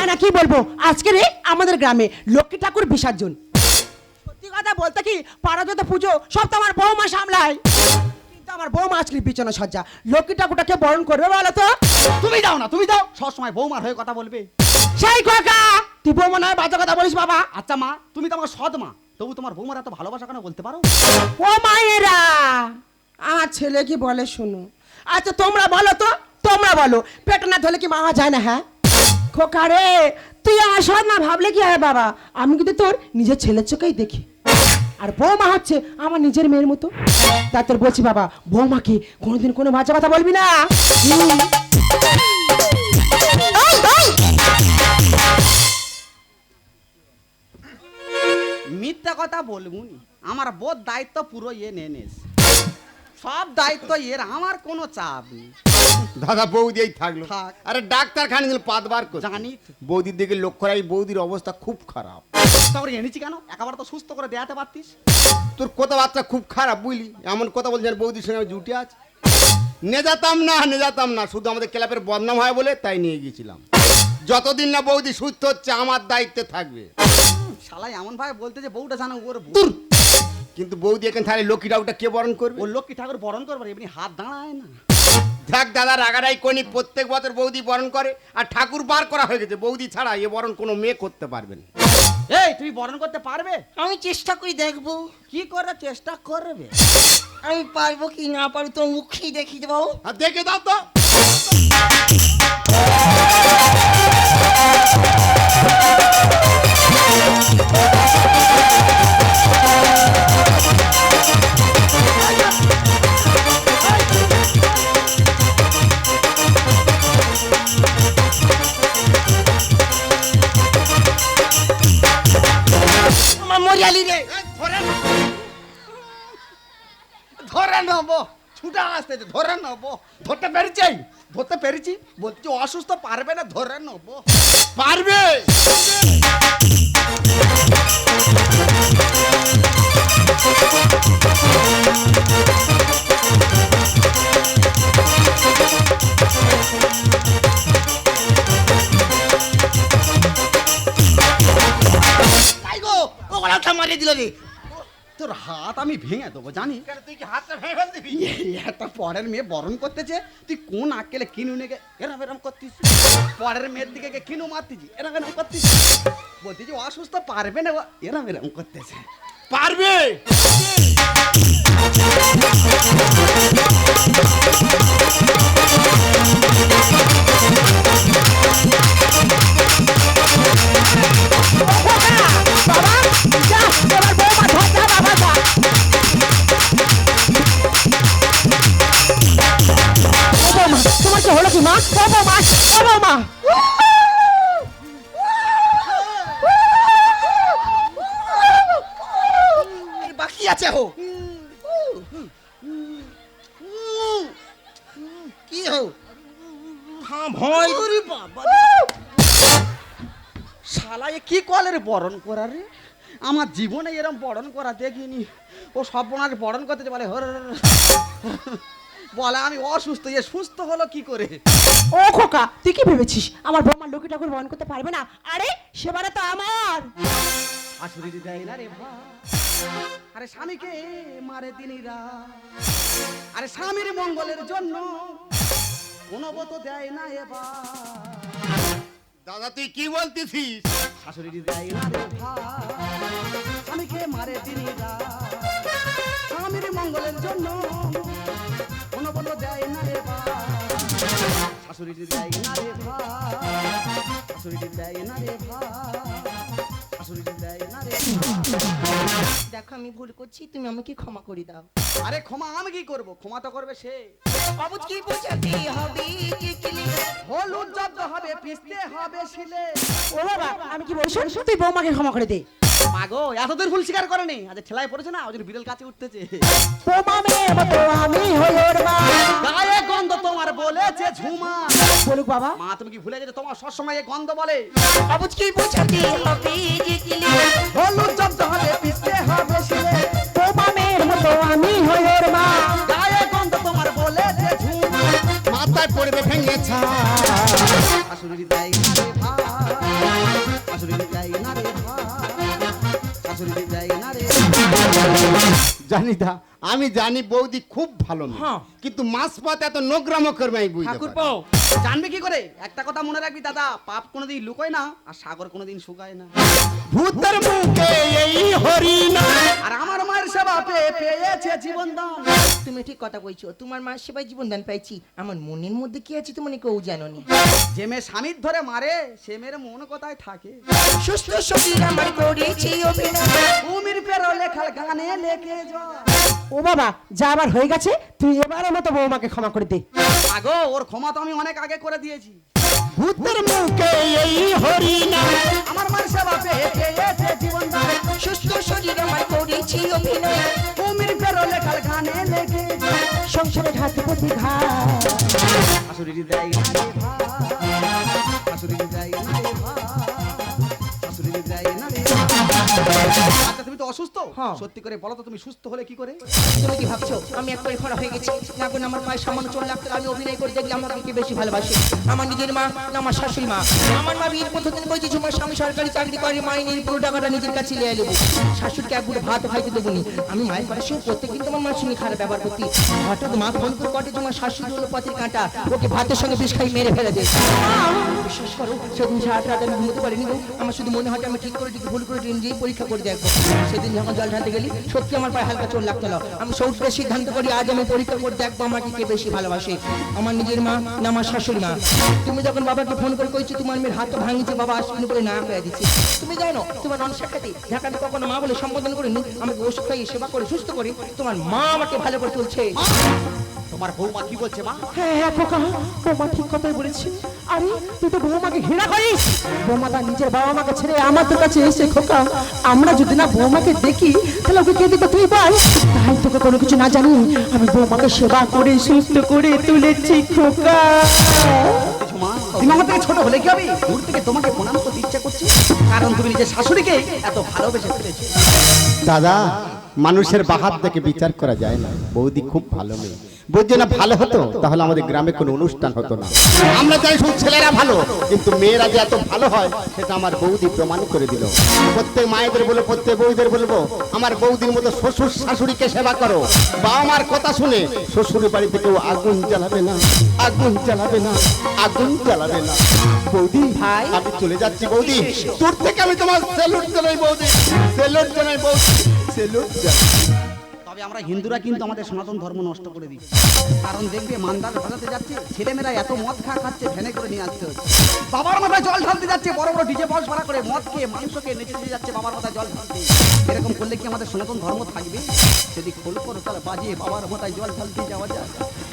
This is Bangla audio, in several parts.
না কি বলবো, আজকে রে আমাদের গ্রামে লক্ষ্মী ঠাকুর বিসর্জন। সত্যি কথা বলতে কি, পাড়া যত পুজো সব তো আমার বৌমা সামলায়, কিন্তু আমার বৌমা আজকে বিছানা সজ্জা, লক্ষ্মী ঠাকুরটাকে বরণ করবে বলো তো? তুমি দাও না, তুমি দাও, সবসময় বৌমার হয়ে কথা বলবে। সেই কাকা, তুই বৌমা নয় বাজে কথা বলিস বাবা। আচ্ছা মা, তুমি তো আমার সৎ মা, তবু তোমার বৌমার এত ভালোবাসা কেন বলতে পারো? ও মায়েরা, আমার ছেলে কি বলে শুনো। আচ্ছা তোমরা বলো তো, তোমরা বলো, পেট না ধরলে কি মা যায় না? হ্যাঁ খোকা রে, তুই আমার সৎ মা ভাবলে কি হয় বাবা, আমি কিন্তু তোর নিজের ছেলের চোখেই দেখি, আর বৌমা হচ্ছে আমার নিজের মেয়ের মতো। তা তোর বলছি বাবা, বৌমাকে কোনোদিন কোনো বাজে কথা বলবি না। মিথ্যা কথা বলবুনি, আমার বোধ দায়িত্ব পুরো নেস, সব দায়িত্ব এর, আমার কোনো চাপ নেই। দাদা বৌদি এই থাকলো, থাক। আরে ডাক্তার খানি দিল পাতবার করে জানি তো। বৌদির দিকে লক্ষ্য রাখি, বৌদির অবস্থা খুব খারাপ। তারপরে এনেছি কেন, একেবারে তো সুস্থ করে দেখাতে পারতিস। তোর কথাবার্তা খুব খারাপ বুঝলি, এমন কথা বলছেন বৌদির সঙ্গে আমি জুটে আছি। নিয়ে যেতাম না, শুধু আমাদের ক্লাবের বদনাম হয় বলে তাই নিয়ে গিয়েছিলাম। যতদিন না বৌদি সুস্থ হচ্ছে আমার দায়িত্বে থাকবে। শালাই এমন ভাবে বলতে যে বউটা জানো ওর দূর। কিন্তু বৌদি এখানে তাহলে লক্ষ্মী ঠাকুরটা কে বরণ করবে? ও লক্ষ্মী ঠাকুর বরণ করবার এমনি হাত দাঁড়ায় না। দেখ দাদা, রাগারাই কোনি, প্রত্যেক বছর বৌদি বরণ করে, আর ঠাকুর বার করা হয়ে গেছে, বৌদি ছাড়া এ বরণ কোনো মেয়ে করতে পারবে না। এই তুমি বরণ করতে পারবে? আমি চেষ্টা করে দেখবো কি করে চেষ্টা করবে? আমি পারবো কি না পারবো তোর মুখেই দেখিয়ে দেবো। আর দেখে দাও তো। আমার মরিয়ালি রে, ধরে নেবো, ছুটা আসতে ধরে নেবো, ধরতে পেরেছি বলছি অসুস্থ পারবে না, ধরে নেবো। পারবে। তাই গো ও গলাটা মারিয়ে দিল রে। তোর হাত আমি ভেঙে দেবো জানি। তুই কি হাতটা ভেঙে ফেল দিবি? একটা পরের মেয়ে বরণ করতেছে, তুই কোন আক্কেলে কিনু নেগে এরম এরম করতিস? পরের মেয়ের দিকে কিনু মারতিছি, এরম এরম করতিস। বলতিছি অসুস্থ পারবে না, ও এরম এরম করতেছে। পারবে। বাবা যা, এবার বৌমা ধর, যা বাবা যা। ও বৌমা, তোমার কি হলো কি মা? ও বৌমা, ও বৌমা। এই বাকি আছে হো কি হো ভয় ওরে বাবা, শালা এ কি কলের বরণ করা রে? আমার জীবনে এরম বরণ করা দেখিনি। ও সব বোনার বরণ করতে বলে বলে আমি অসুস্থ, এ সুস্থ হলো কি করে? ও খোকা, তুই কি ভেবেছিস আমার বৌমা লক্ষ্মী ঠাকুর বহন করতে পারবে না? আরে সেবারে তো আমার শাশুড়ি দেয় না রে ভাই, আরে স্বামীকে মারে দিনীরা, আরে স্বামীর মঙ্গলের জন্য কোনো বত দেয় না এবার। দাদা তুই কি বলতেছিস? শাশুড়ি দেয় না রে ভাই, স্বামীকে মারে দিনীরা, স্বামীর মঙ্গলের জন্য কোনো বত দেয় না এবার। শাশুড়ি দেয় না রে ভাই, শাশুড়ি দেয় না রে ভাই, শাশুড়ি দেয় না রে ভাই। দেখো আমি ভুল করছি, তুমি আমাকে ক্ষমা করে দাও। আরে ক্ষমা আমি কি করব, ক্ষমা তো করবে সে। বাবুজ কি বোঝাতে হবে কি কিলি হলুদ জব্দ হবে, পিষতে হবে শিলে। ও বাবা, আমি কি বলছি, তুই বৌমাকে ক্ষমা করে দে। মাগো এতদিন ভুল স্বীকার করেনি, আজ ঠেলায় পড়েছে না, ওই জন্য বিড়াল কাছে উঠতেছে। বৌমা মেয়ে মতো আমি হই ওর মা। গায়ে গন্ধ তোমার বলেছে ঝুমা। বলুক বাবা। মা তুমি কি ভুলে গেছো, তোমার সবসময় এই গন্ধ বলে। বাবুজ কি বোঝাতে হবে কি কিলি হলুদ জব্দ হবে, পিষতে হবে শিলে। বৌমা মেয়ের মতো আমি হই ওর মা। গায়ে গন্ধ তোমার বলেছে ঝুমা। মাথায় পড়বে ভেঙে ছা। শাশুড়ি দেয় না রে ভাই, শাশুড়ি দেয় না রে ভাই, শাশুড়ি দেয় না রে। জানি দা, আমি জানি বৌদি খুব ভালো মেয়ে। হ্যাঁ। কিন্তু মাছ পাত এত নোংরামো করবে আমি বুঝতে ঠাকুর পারি। জানবে কি করে? একটা কথা মনে রাখবি দাদা, পাপ কোনোদিন লুকোয় না আর সাগর কোনোদিন শুকায় না। ভূতের মুখে এই হরিণা। আর আমার মায়ের সেবা পেয়ে পেয়েছে জীবন দান। তুমি ঠিক কথা কইছো, তোমার মার সেবায় জীবন দান পাইছি। আমার মনের মধ্যে কি আছে তুমি কেউ জানোনি। যে মেয়ে স্বামীর ধরে মারে সে মেয়ের মন কোথায় থাকে? সুস্থ শরীর আমার করেছি অভিনয়। কুমির পেরো লেখার গানে লেখে যায়। ও বাবা, যা আবার হয়ে গেছে, তুই এবারের মতো বৌমাকে ক্ষমা করে দে। আগো ওর ক্ষমা তো আমি অনেক আগে করে দিয়েছি। ভূতের মুখে এই হরিণা। আমার মায়ের সেবা পেয়ে পেয়েছে জীবন দান। সুস্থ শরীর আমার করেছি অভিনয়। কুমির পেরো লেখার গানে লেখে যায়। সংসারে ঘাতে প্রতি ঘাট। শাশুড়ি দেয় না রে ভাই, শাশুড়ি দেয় না রে ভাই, শাশুড়ি দেয় না রে ভাই। আচ্ছা তুমি তো অসুস্থ, হ্যাঁ। সত্যি করে বলো তো তুমি সুস্থ হলে কি করে? তুমি কি ভাবছো আমি একবারে খরা হয়ে গেছি? না কোন আমার পায়ে সামান্য চোট লাগতে আমি অভিনয় করে দেখলে আমাকে কে বেশি ভালোবাসে? আমার নিজের মা না আমার শাশুড়ি মা? আমার মা বিয়ের প্রথম দিন বলছি তোমার স্বামী সরকারি চাকরি করে, মাইনের পুরো টাকাটা নিজের কাছে নিয়ে নেবো। শাশুড়িকে এক গুঁড়ো ভাত খাইতে দেবো নি। আমি মায়ের পাশে শুয়ে প্রত্যেকদিন তোমার মার সঙ্গে খারাপ ব্যবহার করতি। হঠাৎ মা ফোন করে কটে তোমার শাশুড়ি হলো পথের কাঁটা, ওকে ভাতের সঙ্গে বিষ খাই মেরে ফেলে দে। বিশ্বাস করো সেদিন সারাটা রাত আমি ঘুমোতে পারিনি গো। আমার শুধু মনে হয় আমি ঠিক করে ঠিক ভুল করে নিজেই পরীক্ষা করে দেখবো। সেদিন যখন জল ঢালতে গেলি সত্যি আমার পায়ে হালকা চোট লাগতো না। আমি সৌটকে সিদ্ধান্ত করি আজ আমি পরীক্ষা করে দেখবো আমাকে কে বেশি ভালোবাসে, আমার নিজের মা না আমার শাশুড়ি মা। তুমি যখন বাবাকে ফোন করে কইছো তোমার মেয়ের হাত ভাঙিছে, বাবা আসবেন বলে না করে দিচ্ছি। তুমি জানো তোমার অনসাক্ষাতে ঢাকাতে কখনো মা বলে সম্বোধন করিনি। আমাকে ওষুধ খাইয়ে সেবা করে সুস্থ করে তোমার মা আমাকে ভালো করে তুলছে। তোমার বৌমা কি বলছে মা? হ্যাঁ হ্যাঁ খোকা, বৌমা ঠিক কথাই বলেছে। আরে তুই তো বৌমাকে ঘৃণা করিস। বৌমা তার নিজের বাবা মাকে ছেড়ে আমাদের কাছে এসে খোকা, আমরা যদি না বৌমাকে দেখি তাহলে ওকে কে দেখবে তুই বল? তাই তোকে কোনো কিছু না জানি আমি বৌমাকে সেবা করে সুস্থ করে তুলেছি খোকা। কিছু মা, তুমি আমার থেকে ছোট হলে কি হবে? দূর থেকে তোমাকে প্রণাম করতে ইচ্ছা করছে, কারণ তুমি নিজের শাশুড়িকে এত ভালোবেসে ফেলেছো। দাদা, মানুষের বাহাত থেকে বিচার করা যায় না। বৌদি খুব ভালো মেয়ে। বৌদি না ভালো হতো তাহলে আমাদের গ্রামে কোনো অনুষ্ঠান হতো না। আমরা চাই শুধু ছেলেরা ভালো, কিন্তু মেয়েরা যে এত ভালো হয় সেটা আমার বৌদি প্রমাণ করে দিল। প্রত্যেক মায়েদের বলে, প্রত্যেক বৌদিদের বলবো, আমার বৌদির মতো শ্বশুর শাশুড়িকে সেবা করো। বাবা মার কথা শুনে শ্বশুরের বাড়িতে কেউ আগুন জ্বালাবে না, আগুন জ্বালাবে না, আগুন জ্বালাবে না। বৌদি ভাই। আমি চলে যাচ্ছি বৌদি। দূর থেকে আমি তোমার সেলুট জানাই বৌদি, সেলুট জানাই বৌদি, সেলুট জানাই। তবে আমরা হিন্দুরা কিন্তু আমাদের সনাতন ধর্ম নষ্ট করে দিচ্ছি। কারণ দেখবে মান্দার বাজাতে যাচ্ছে, ছেলেমেয়েরা এত মদ খাচ্ছে, ভ্যানে করে নিয়ে আসতে হচ্ছে। বাবার মাথায় জল ঢালতে যাচ্ছে, বড় বড় ডিজে বক্স ভাড়া করে মদ খেয়ে মাংস খেয়ে নেচে নিয়ে যাচ্ছে বাবার মাথায় জল ঢালতে। এরকম করলে কি আমাদের সনাতন ধর্ম থাকবে? যদি খোল করো তাহলে বাজিয়ে বাবার মাথায় জল ঢালতে যাওয়া যায়,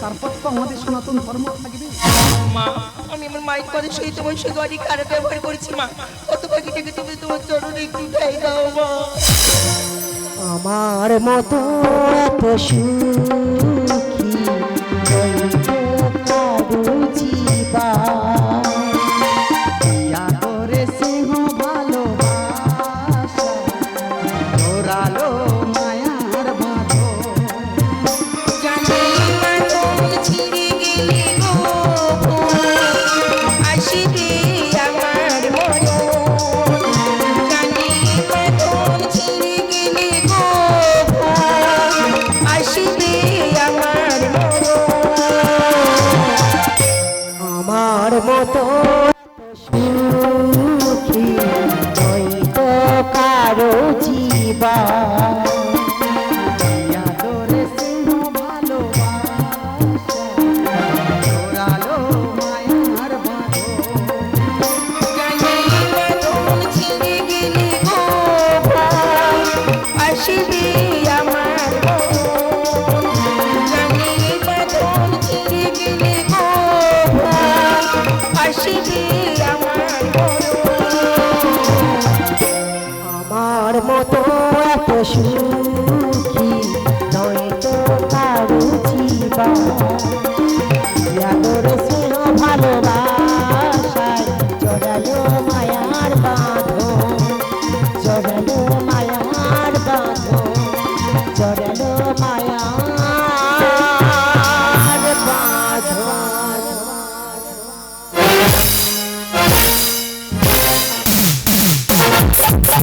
তারপর তো আমাদের সনাতন ধর্ম থাকবে। মা আমি আমার মায়ের কথা সেই তোমার সঙ্গে অনেক খারাপ ব্যবহার করেছি মা। কত পাখিটাকে তুমি তোমার চরণে একটু খাই দাও মা। আমার মতো এত সুখী হইতো কারো জীবন। ইয়া করে সিংহ ভালোবাসা, জোরালো মায়ার বাঁধন। জানি না তুমি ছিঁড়ে গেলে গো, আসিবে আমার মরণ। জানি না তুমি ছিঁড়ে গেলে গো, আসিবে আমার মরণ। আমার মতো সুখী হইতো কারো জীবন।